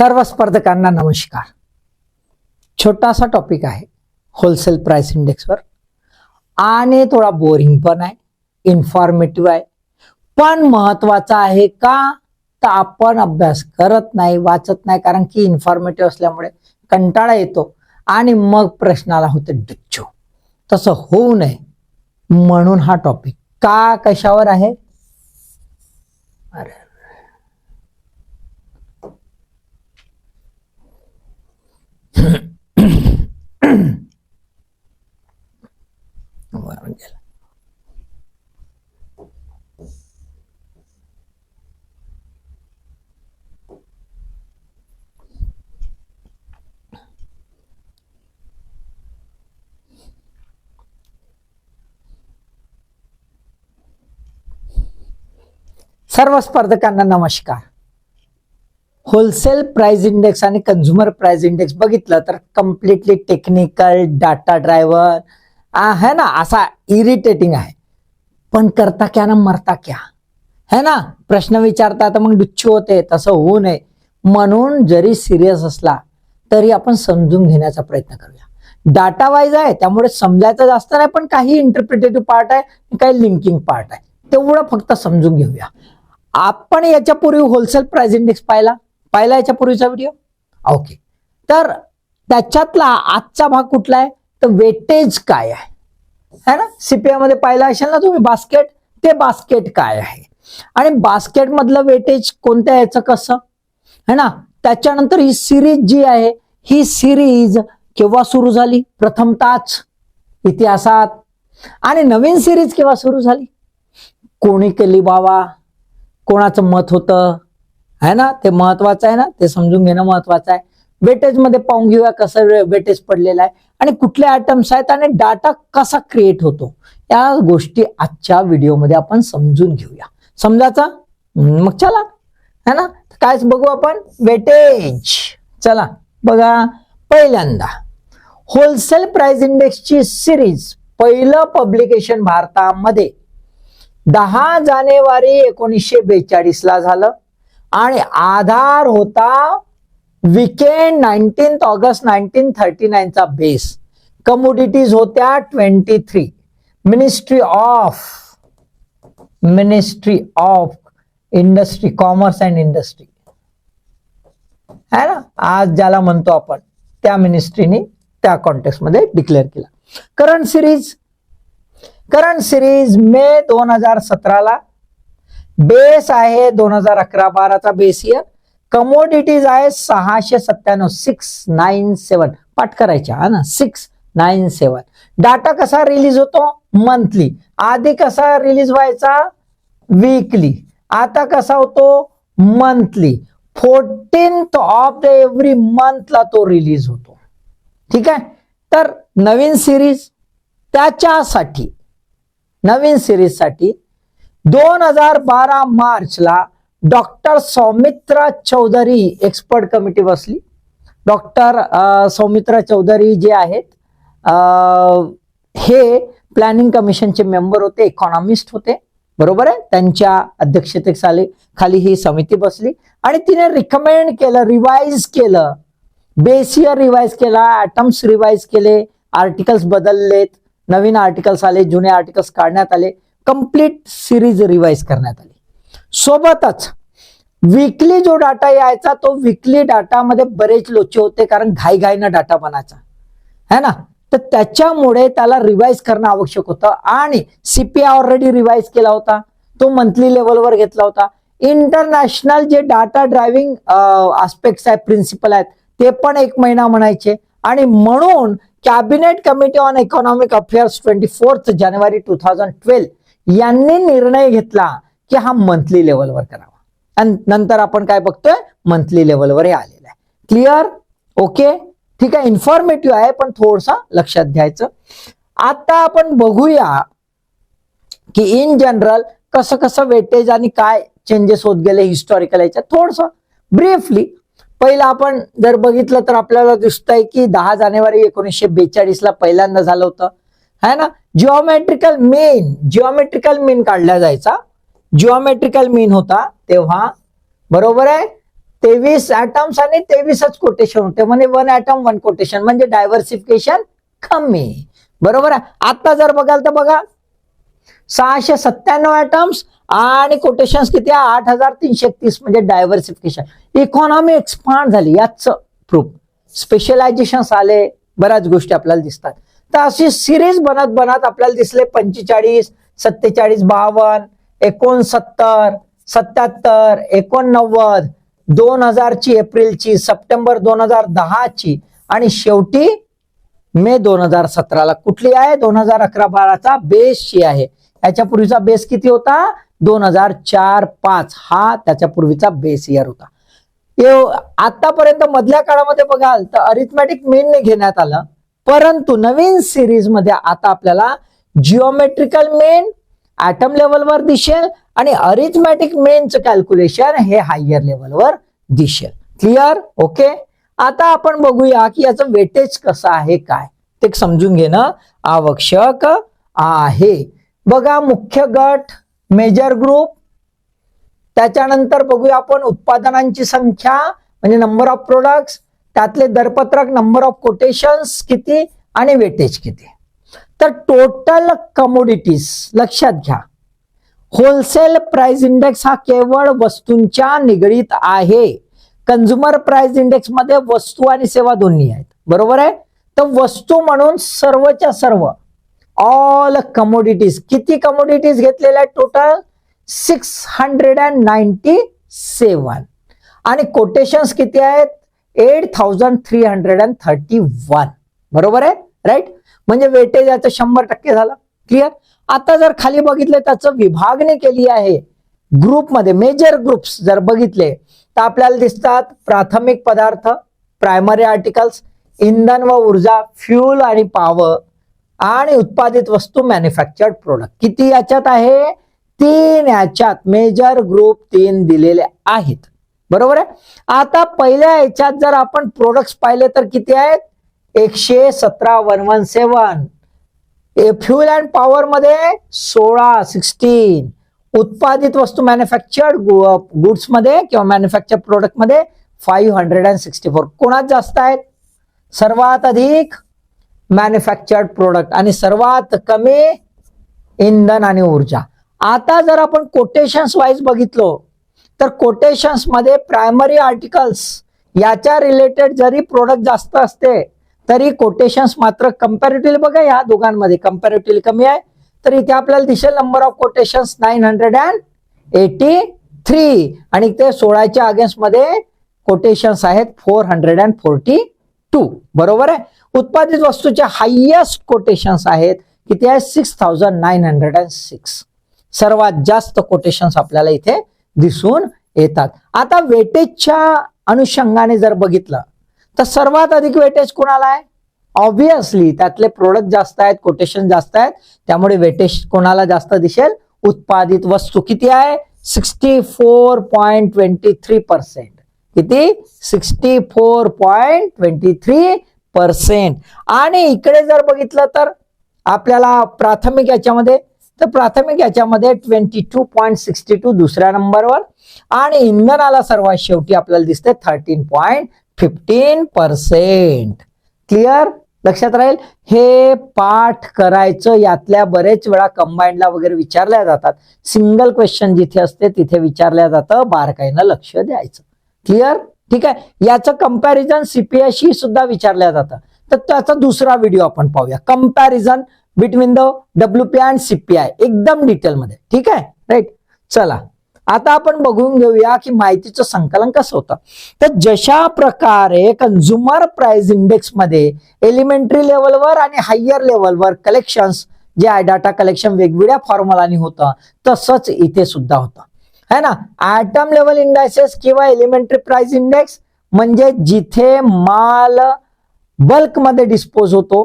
सर्व स्पर्धकांना नमस्कार. छोटासा टॉपिक आहे होलसेल प्राइस इंडेक्सवर आणि थोडा बोरिंग पण आहे, इन्फॉर्मेटिव्ह आहे, पण महत्वाचा आहे का तर आपण अभ्यास करत नाही, वाचत नाही, कारण की इन्फॉर्मेटिव्ह असल्यामुळे कंटाळा येतो आणि मग प्रश्नाला होते डुच्चू. तसं होऊ नये म्हणून हा टॉपिक. का कशावर आहे? अरे सर्व स्पर्धकांना नमस्कार. होलसेल प्राइस इंडेक्स आणि कंझ्युमर प्राइस इंडेक्स बघितलं तर कम्प्लिटली टेक्निकल, डाटा ड्रायव्हर है ना, असा इरिटेटिंग आहे. पण करता क्या ना मरता क्या, है ना. प्रश्न विचारता तर मग डुच्चू होते. तसं होऊ नये म्हणून जरी सिरियस असला तरी आपण समजून घेण्याचा प्रयत्न करूया. डाटा वाईज आहे त्यामुळे समजायचं जास्त नाही, पण काही इंटरप्रिटेटिव्ह पार्ट आहे, काही लिंकिंग पार्ट आहे, तेवढं फक्त समजून घेऊया. आपण याच्यापूर्वी होलसेल प्राइस इंडेक्स पाहिला याच्या पूर्वीचा व्हिडिओ. ओके, तर त्याच्यातला आजचा भाग कुठला आहे तर वेटेज काय आहे, है ना. सीपीआय मध्ये पाहिला असेल ना तुम्ही बास्केट, ते बास्केट काय आहे आणि बास्केट मधलं वेटेज कोणत्या याचं कसं, है ना. त्याच्यानंतर ही सिरीज जी आहे, ही सिरीज केव्हा सुरू झाली प्रथमताच इतिहासात, आणि नवीन सिरीज केव्हा सुरू झाली, कोणी केली बाबा, कोणाचं मत होतं, है ना. ते महत्वाचं आहे ना, ते समजून घेणं महत्वाचं आहे. वेटेज मध्ये पाहून घेऊया कसं वेटेज पडलेलं आहे आणि कुठले आयटम्स आहेत आणि डाटा कसा क्रिएट होतो, या गोष्टी आजच्या व्हिडिओमध्ये आपण समजून घेऊया. समजायचा मग चला, है ना. काय बघू आपण वेटेज. चला बघा, पहिल्यांदा होलसेल प्राइस इंडेक्सची सिरीज पहिलं पब्लिकेशन भारतामध्ये 10 जानेवारी 1942 ला झालं आणि आधार होता वीकेंड 19 ऑगस्ट 1939 चा बेस. कमोडिटीज होत्या 23. Ministry of industry, commerce and industry, है ना, आज ज्याला म्हणतो आपण, त्या मिनिस्ट्रीने त्या कॉन्टेक्स्ट मध्ये डिक्लेअर केला. करंट सिरीज मे 2017 ला, बेस आहे 2011-12 चा बेस इयर. कमोडिटीज आहे 697, 697 पाठ करायच्या, हा ना, 697. डाटा कसा रिलीज होतो मंथली, आधी कसा रिलीज व्हायचा वीकली, आता कसा होतो monthly. 14th of the every मंथला तो रिलीज होतो. ठीक आहे. तर नवीन सिरीज साठी 2012 मार्चला doctor Saumitra Chaudhary expert committee बसली. डॉक्टर सौमित्रा चौधरी जे आहेत हे प्लॅनिंग कमिशनचे मेंबर होते, इकॉनॉमिस्ट होते, बरोबर आहे. त्यांच्या अध्यक्षतेखाली ही समिती बसली आणि तिने रिकमेंड केलं, रिवाइज केलं, बेस इयर रिवाइज केला, ॲटम्स रिवाइज केले, आर्टिकल्स बदललेत, नवीन आर्टिकल्स आले, जुने आर्टिकल्स काढण्यात आले, कंप्लीट सिरीज रिवाइज करण्यात आली. सोबतच वीकली जो डाटा यायचा तो वीकली डाटामध्ये बरेच लोचे होते, कारण घाईघाईनं डाटा बनायचा, है ना. तर त्याच्यामुळे त्याला रिवाइज करणं आवश्यक होतं आणि सीपीआय ऑलरेडी रिवाइज केला होता, तो मंथली लेवलवर घेतला होता. इंटरनॅशनल जे डाटा ड्रायव्हिंग आस्पेक्ट्स आहेत, प्रिन्सिपल आहेत, ते पण 1 महिना म्हणायचे. आणि म्हणून cabinet committee on economic affairs 24 जानेवारी 2012 यांनी निर्णय घेतला की हा मंथली लेवलवर करावा. आणि नंतर आपण काय बघतोय, मंथली लेवलवर हे आलेलं आहे. क्लिअर? ओके, ठीक आहे. इन्फॉर्मेटिव्ह आहे पण थोडसा लक्षात घ्यायचं. आता आपण बघूया की इन जनरल कसं कसं वेटेज आणि काय चेंजेस होत गेले हिस्टॉरिकल याच्यात. थोडस ब्रीफली पहिला आपण जर बघितलं तर आपल्याला दिसतंय की 10 जानेवारी 1942 ला पहिल्यांदा झालं होतं, है ना. जिओमेट्रिकल मीन काढला जायचा. जिओमेट्रिकल मीन होता तेव्हा, बरोबर आहे. 23 ऍटम्स आणि 23च कोटेशन होते, म्हणजे 1 ऍटम 1 कोटेशन, म्हणजे डायव्हर्सिफिकेशन कमी. बरोबर आहे. आता जर बघाल तर बघा 697 ऍटम्स आणि कोटेशन किती आहे 8331, म्हणजे डायव्हर्सिफिकेशन, इकॉनॉमी एक्सपांड झाली, याच प्रूफ. स्पेशलायझेशन आले, बऱ्याच गोष्टी आपल्याला दिसतात. तर अशी सिरीज बनत बनत आपल्याला दिसले 45, 47, 52, 69, 77, 89, 2000 ची, एप्रिलची, सप्टेंबर 2010 ची, आणि शेवटी मे 2017ला कुठली आहे 2011-12चा बेसची आहे. याच्या पूर्वीचा बेस किती होता 2004-5, हा त्याच्या पूर्वीचा बेस इयर होता. आतापर्यंत मधल्या काळामध्ये बघाल तर अरिथमॅटिक मीन ने घेण्यात आलं, परंतु नवीन सिरीज मध्ये आता आपल्याला जिओमेट्रिकल मीन ऍटम लेवलवर दिसेल आणि अरिथमॅटिक मीनचं कॅल्क्युलेशन हे हायर लेवलवर दिसेल. क्लिअर? ओके. आता आपण बघूया की याचं वेटेज कसं आहे, काय ते समजून घेणं आवश्यक आहे. बघा मुख्य गट, मेजर ग्रुप, त्याच्यानंतर बघूया आपण उत्पादनांची संख्या म्हणजे नंबर ऑफ प्रोडक्ट्स, त्यातले दरपत्रक, नंबर ऑफ कोटेशन्स किती आणि वेटेज किती. तर टोटल कमोडिटीज लक्षात घ्या, होलसेल प्राइस इंडेक्स हा केवळ वस्तूंच्या निगडीत आहे. कंझ्युमर प्राइस इंडेक्स मध्ये वस्तू आणि सेवा दोन्ही आहेत. बरोबर आहे. तर वस्तू म्हणून सर्वच्या सर्व ऑल कमोडिटीज, किती कमोडिटीज घेतलेल्या आहेत टोटल 697, आणि कोटेशन्स किती आहेत 8331. बरोबर आहे. राईट. म्हणजे वेटेज याचं 100% झालं. क्लिअर. आता जर खाली बघितले त्याचं विभागणी केली आहे ग्रुपमध्ये, मेजर ग्रुप्स जर बघितले तर आपल्याला दिसतात प्राथमिक पदार्थ, प्रायमरी आर्टिकल्स, इंधन व ऊर्जा, फ्यूल आणि पॉवर, आणि उत्पादित वस्तू मॅन्युफॅक्चर्ड प्रोडक्ट. किती याच्यात आहे 3 याच्यात मेजर ग्रुप 3 दिलेले आहेत. बरोबर आहे. आता पहिल्या याच्यात जर आपण प्रोडक्ट्स पाहिले तर किती आहेत 117, फ्यूल अँड पॉवर मध्ये 16, उत्पादित वस्तू मॅन्युफॅक्चर्ड गुड्स मध्ये किंवा मॅन्युफॅक्चर्ड प्रोडक्ट मध्ये 564. कोणात जास्त आहेत, सर्वात अधिक मॅन्युफॅक्चर्ड प्रोडक्ट आणि सर्वात कमी इंधन आणि ऊर्जा. आता जर आपण कोटेशन्स वाईज बघितलो तर कोटेशन्स मध्ये प्रायमरी आर्टिकल्स याच्या रिलेटेड जरी प्रोडक्ट जास्त असते तरी कोटेशन्स मात्र कंपॅरेटिव्हली बघा या दोघांमध्ये कंपॅरेटिव्हली कमी आहे. तर इथे आपल्याला दिसेल नंबर ऑफ कोटेशन्स 983 आणि ते 16च्या अगेन्स्ट मध्ये कोटेशन्स आहेत 442. बरोबर आहे. उत्पादित वस्तूच्या हायएस्ट कोटेशन्स आहेत किती आहे 6906. सर्वात जास्त कोटेशन्स आपल्याला इथे दिसून येतात. आता वेटेजच्या अनुषंगाने जर बघितलं तर सर्वात अधिक वेटेज कोणाला आहे, ऑब्विसली त्यातले प्रोडक्ट जास्त आहेत, कोटेशन जास्त आहेत, त्यामुळे वेटेज कोणाला जास्त दिसेल उत्पादित वस्तू. किती आहे 64.23%. किती 64.23%. आणि इकडे जर बघितलं तर आपल्याला प्राथमिक याच्यामध्ये 22.62 दुसऱ्या नंबरवर, आणि इंधनाला सर्वात शेवटी आपल्याला दिसते 13.15%. क्लिअर. लक्षात राहील. हे पाठ करायचं, यातल्या बरेच वेळा कंबाईंडला वगैरे विचारल्या जातात. सिंगल क्वेश्चन जिथे असते तिथे विचारल्या जातं, बारकाईनं लक्ष द्यायचं. क्लिअर. ठीक आहे. याचं कंपॅरिझन सीपीआयशी सुद्धा विचारल्या जातं, तर त्याचा दुसरा व्हिडिओ आपण पाहूया. Comparison between the WP and CPI एकदम डिटेलमध्ये. ठीक आहे. राईट. चला आता आपण बघून घेऊया की माहितीचं संकलन कसं होतं. तर जशा प्रकारे कंझ्युमर प्राइस इंडेक्स मध्ये एलिमेंटरी लेवलवर आणि हायर लेवलवर कलेक्शन्स जे आहे डाटा कलेक्शन वेगवेगळ्या फॉर्म्युलानी होतं, तसंच इथे सुद्धा होतं है ना. ऍटम लेवल इंडायसेस किंवा एलिमेंटरी प्राइस इंडेक्स म्हणजे जिथे माल बल्क मध्ये डिस्पोज होतो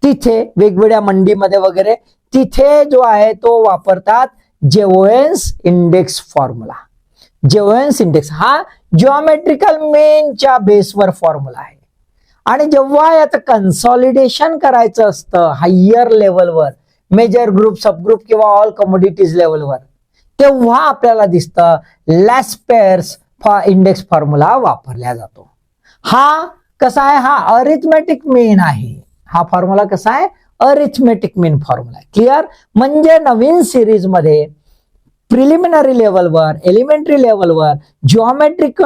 तिथे वेगवेगळ्या मंडीमध्ये वगैरे तिथे जो आहे तो वापरतात जेओएन्स इंडेक्स फॉर्म्युला. जेओएन्स इंडेक्स हा जिओमेट्रिकल मीनच्या बेसवर फॉर्म्युला आहे. आणि जेव्हा याचं कन्सॉलिडेशन करायचं असतं हायर लेवलवर, मेजर ग्रुप, सबग्रुप किंवा ऑल कमोडिटीज लेवलवर, तेव्हा आपल्याला दिसतं लॅस्पेअर्स इंडेक्स फॉर्म्युला वापरला जातो. हा कसा आहे, हा अरिथमेटिक मीन आहे. हा फॉर्म्युला कसा आहे, अरिथमेटिक मीन फॉर्म्युला. क्लिअर? म्हणजे नवीन सिरीज मध्ये प्रिलिमिनरी लेवलवर, एलिमेंटरी लेवलवर जिओमेट्रिक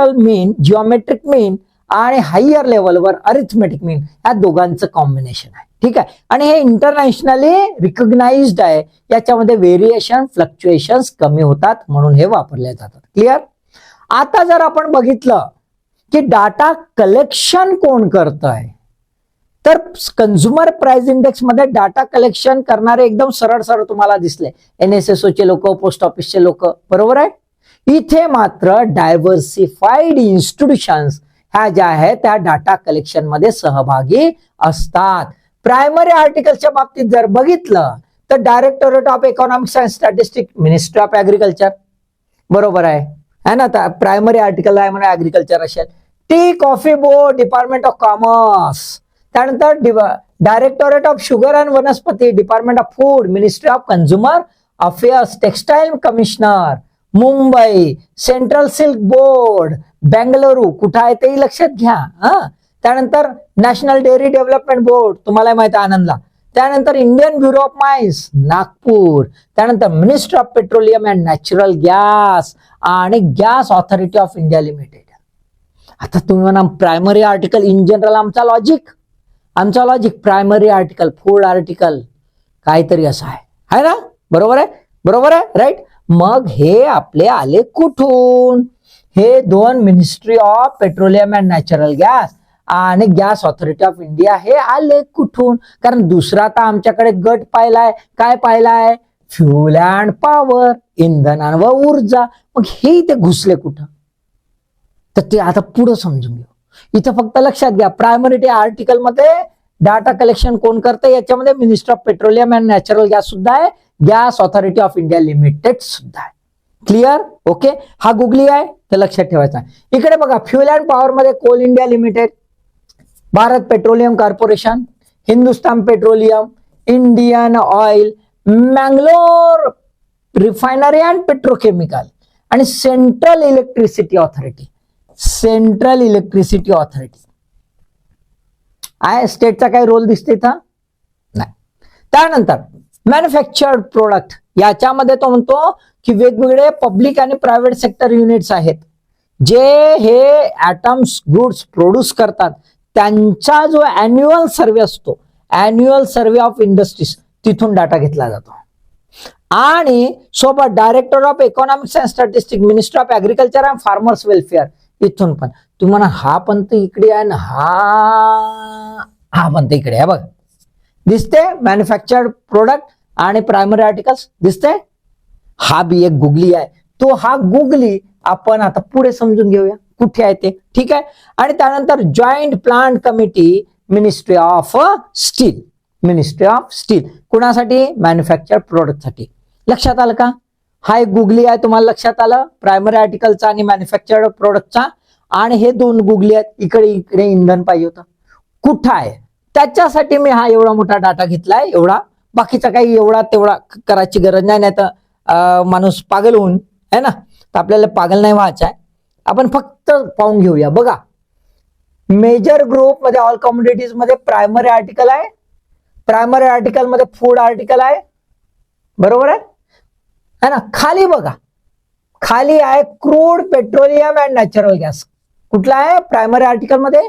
मीन आणि हायर लेवलवर अरिथमेटिक मीन या दोघांचं कॉम्बिनेशन आहे. ठीक आहे. आणि हे इंटरनॅशनली रिकॉग्नाइज्ड आहे. याच्यामध्ये व्हेरिएशन, फ्लक्च्युएशन्स कमी होतात म्हणून हे वापरले जातात. क्लिअर? आता जर आपण बघितलं की डाटा कलेक्शन कोण करत आहे, तर कंझ्युमर प्राइस इंडेक्स मध्ये डाटा कलेक्शन करणारे एकदम सरळ सरळ तुम्हाला दिसले, NSSO चे लोक, पोस्ट ऑफिसचे लोक. बरोबर आहे? इथे मात्र डायव्हर्सिफाईड इन्स्टिट्यूशन्स ह्या ज्या आहेत त्या डाटा कलेक्शन मध्ये सहभागी असतात. प्रायमरी आर्टिकलच्या बाबतीत जर बघितलं तर directorate of economics and statistics, ministry of agriculture. बरोबर आहे ना? प्रायमरी आर्टिकल आहे म्हणून ऍग्रिकल्चर असेल. Tea coffee board, department of commerce. त्यानंतर डायरेक्टोरेट ऑफ शुगर अँड वनस्पती, department of food, ministry of consumer affairs, textile commissioner, Mumbai, central silk board, Bengaluru. कुठं आहे तेही लक्षात घ्या. त्यानंतर नॅशनल डेअरी डेव्हलपमेंट बोर्ड, तुम्हाला माहिती आहे, आनंदला. त्यानंतर Indian bureau of mines, Nagpur. त्यानंतर ministry of petroleum and natural gas आणि gas authority of India limited. आता तुम्ही म्हणा प्रायमरी आर्टिकल इन जनरल, आमचा logic primary article, food article काहीतरी असं आहे ना? बरोबर आहे, राईट. मग हे आपले आले कुठून? हे दोन ministry of petroleum and natural gas आणि गॅस ऑथॉरिटी ऑफ इंडिया हे आले कुठून? कारण दुसरा आता आमच्याकडे गट पाहिलाय. काय पाहिलाय? फ्युल अँड पॉवर, इंधन व ऊर्जा. मग हे इथे घुसले कुठं? तर ते आता पुढे समजून घेऊ. इथं फक्त लक्षात घ्या, प्रायमरी आर्टिकल मध्ये डाटा कलेक्शन कोण करतं, याच्यामध्ये ministry of petroleum and natural gas सुद्धा आहे, gas authority of India limited सुद्धा आहे. क्लिअर? ओके. हा गुगली आहे तर लक्षात ठेवायचा. इकडे बघा, फ्युल अँड पॉवर मध्ये coal India limited, Bharat petroleum corporation, Hindustan petroleum, Indian oil, Mangalore refinery and petrochemical आणि सेंट्रल इलेक्ट्रिसिटी ऑथॉरिटी. आहे स्टेटचा काही रोल दिसते इथं नाही. त्यानंतर मॅन्युफॅक्चर्ड प्रोडक्ट, याच्यामध्ये तो म्हणतो की वेगवेगळे पब्लिक आणि प्रायव्हेट सेक्टर युनिट्स आहेत जे हे ऍटम्स गुड्स प्रोड्यूस करतात. त्यांचा जो अॅन्युअल सर्वे असतो, अॅन्युअल सर्वे ऑफ इंडस्ट्रीज, तिथून डाटा घेतला जातो. आणि सोबत director of economics and statistics, ministry of agriculture and farmers welfare, इथून पण. तुम्हाला हा पण तर इकडे आहे ना, हा पण तर इकडे आहे. बघ दिसते, मॅन्युफॅक्चर्ड प्रोडक्ट आणि प्रायमरी आर्टिकल्स दिसते. हा बी एक गुगली आहे. तो हा गुगली आपण आता पुढे समजून घेऊया कुठे आहे ते. ठीक आहे. आणि त्यानंतर joint plant committee, ministry of steel, कुणासाठी? मॅन्युफॅक्चर्ड प्रोडक्टसाठी. लक्षात आलं का? हा एक गुगली आहे, तुम्हाला लक्षात आलं, प्रायमरी आर्टिकलचा आणि मॅन्युफॅक्चर्ड प्रोडक्टचा. आणि हे दोन गुगली आहेत, इकडे इंधन पाहिजे होतं. कुठं आहे? त्याच्यासाठी मी हा एवढा मोठा डाटा घेतलाय. एवढा, बाकीचा काही एवढा तेवढा करायची गरज नाही, नाही तर माणूस पागल होऊन आहे ना. तर आपल्याला पागल नाही व्हायचं आहे. आपण फक्त पाहून घेऊया. बघा, मेजर ग्रुप मध्ये ऑल कमोडिटीज मध्ये प्रायमरी आर्टिकल आहे. प्रायमरी आर्टिकल मध्ये फूड आर्टिकल आहे. बरोबर आहे ना? खाली बघा, खाली आहे crude petroleum and natural gas. कुठला आहे? प्रायमरी आर्टिकल मध्ये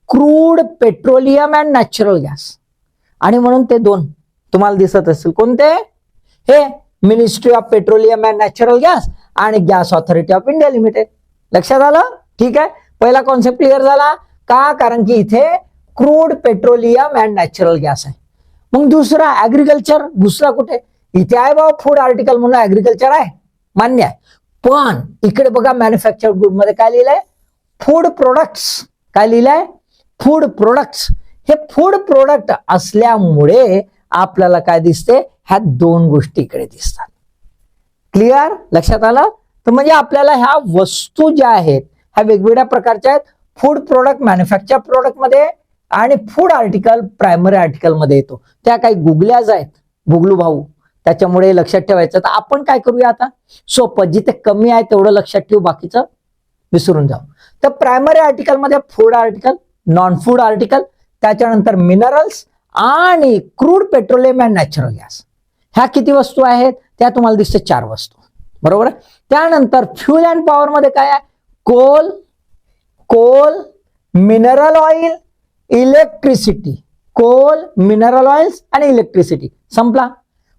crude petroleum and natural gas. आणि म्हणून ते दोन तुम्हाला दिसत असतील. कोणते? हे ministry of petroleum and natural gas आणि gas authority of India limited. लक्षात आलं? ठीक आहे. पहिला कॉन्सेप्ट क्लिअर झाला का? कारण की इथे crude petroleum and natural gas आहे. मग दुसरा ऍग्रिकल्चर, दुसरा कुठे? इथे आहे बाबा फूड आर्टिकल म्हणून ऍग्रिकल्चर आहे, मान्य आहे. पण इकडे बघा, मॅन्युफॅक्चर्ड गुड मध्ये काय लिहिलंय? Food products. काय लिहिलंय? Food products. हे फूड प्रोडक्ट असल्यामुळे आपल्याला काय दिसते? ह्या दोन गोष्टी इकडे दिसतात. क्लिअर? लक्षात आलं? तर म्हणजे आपल्याला ह्या वस्तू ज्या आहेत ह्या वेगवेगळ्या प्रकारच्या आहेत. फूड प्रोडक्ट मॅन्युफॅक्चर प्रोडक्ट मध्ये आणि फूड आर्टिकल प्रायमरी आर्टिकल मध्ये येतो. त्या काही गुगल्याच आहेत, गुगलू भाऊ, त्याच्यामुळे लक्षात ठेवायचं. तर आपण काय करूया आता? सोपं, जिथे कमी आहे तेवढं लक्षात ठेवू, बाकीचं विसरून जाऊ. तर प्रायमरी आर्टिकल मध्ये food article, non food article, त्याच्यानंतर मिनरल्स आणि crude petroleum and natural gas. ह्या किती वस्तू आहेत? त्या तुम्हाला दिसते 4 वस्तू, बरोबर आहे. त्यानंतर फ्युल अँड पॉवर मध्ये काय आहे? Coal, mineral oil, electricity. Coal, mineral oils आणि इलेक्ट्रिसिटी संपला.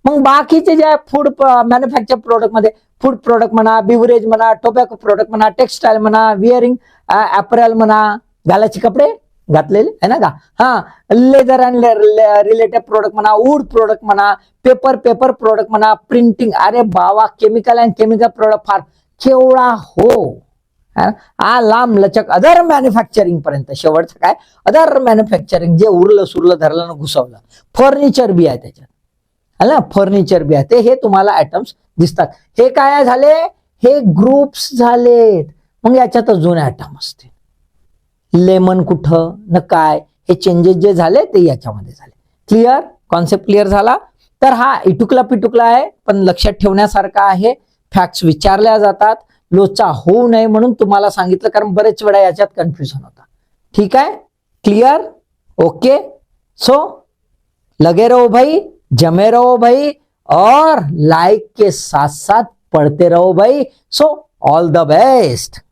मग बाकीचे जे फूड मॅन्युफॅक्चर प्रोडक्ट मध्ये फूड प्रोडक्ट म्हणा, बिव्हरेज म्हणा, टोबॅको प्रोडक्ट म्हणा, टेक्सटाईल म्हणा, विअरिंग अपॅरल म्हणा, घालायचे कपडे घातलेले आहे ना का, हा, लेदर अँड रिलेटेड प्रोडक्ट म्हणा, वूड प्रोडक्ट म्हणा, पेपर प्रोडक्ट म्हणा, प्रिंटिंग, अरे बाबा, केमिकल अँड केमिकल प्रोडक्ट फार केवढा हो. लांब लचक अदर मॅन्युफॅक्चरिंग पर्यंत. शेवटचं काय? अदर मॅन्युफॅक्चरिंग, जे उरलं सुरलं धरलं घुसवलं. फर्निचर बी आहे त्याच्यात, ना, फर्निचर बी आहे. ते हे तुम्हाला आयटम्स दिसतात. हे काय झाले? हे ग्रुप्स झालेत. मग याच्यात अजून आयटम असते. लेमन कुठं न काय, हे चेंजेस जे झाले ते याच्यामध्ये झाले. क्लिअर? कॉन्सेप्ट क्लिअर झाला? तर हा इटुकला पिटुकला आहे, पण लक्षात ठेवण्यासारखा आहे. फॅक्ट्स विचारल्या जातात, लोचा होऊ नये म्हणून तुम्हाला सांगितलं, कारण बरेच वेळा याच्यात कन्फ्युजन होता. ठीक आहे? क्लिअर? ओके. सो लगे रहो भाई, जमे रहो भाई, और लाइक के साथ साथ पढ़ते रहो भाई. So all the best.